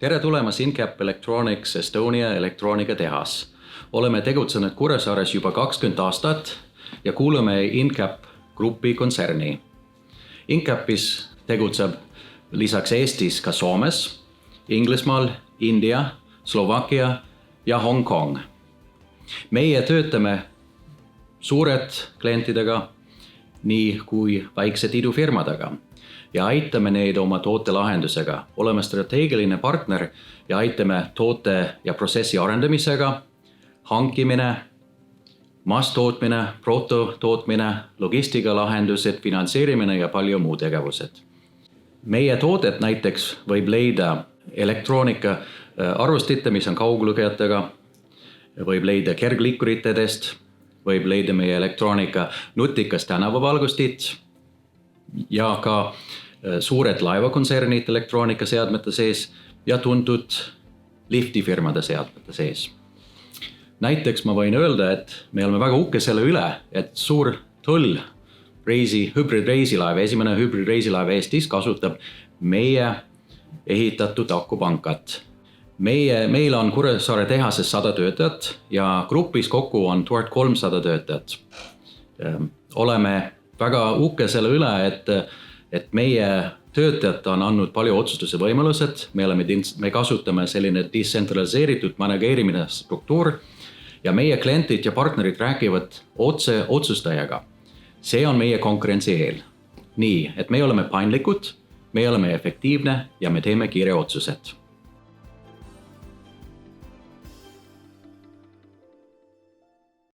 Tere tulemast InCap Electronics Estonia elektroonikatehas. Oleme tegutsenud Kuressaares juba 20 aastat ja kuulume InCap Grupi kontserni. InCapis tegutseb lisaks Eestis ka Soomes, Inglismaal, India, Slovakkia ja Hong Kong. Meie töötame suured klientidega, nii kui väiksed idufirmadega ja aitame neid oma tootelahendusega. Oleme strateegiline partner ja aitame toote ja protsessi arendamisega, hankimine, masstootmine, prototootmine, logistikalahendused, finantseerimine ja palju muu tegevused. Meie toodet näiteks võib leida elektroonika arvustite, mis on kauglugejatega, võib leida kergliikuritest, võib leida meie elektroonika nutikast tänavavalgustit ja ka suured laevakontsernid elektroonikaseadmete sees ja tuntud liftifirmade seadmete sees. Näiteks ma võin öelda, et me oleme väga uhke selle üle, et suur tull hübriidreisilaev, esimene hübriidreisilaev Eestis kasutab meie ehitatud akupankat. Meil on Kuressaare tehases 100 töötajat ja grupis kokku on 1300 töötajat. Oleme väga uhke selle üle, et meie töötajad on andnud palju otsustuse võimalused. Me kasutame selline decentraliseeritud manageerimine struktuur ja meie klientid ja partnerid räägivad otse otsustajaga. See on meie konkurentsi eel. Nii, et me oleme paindlikud, me oleme efektiivne ja me teeme kiire otsused.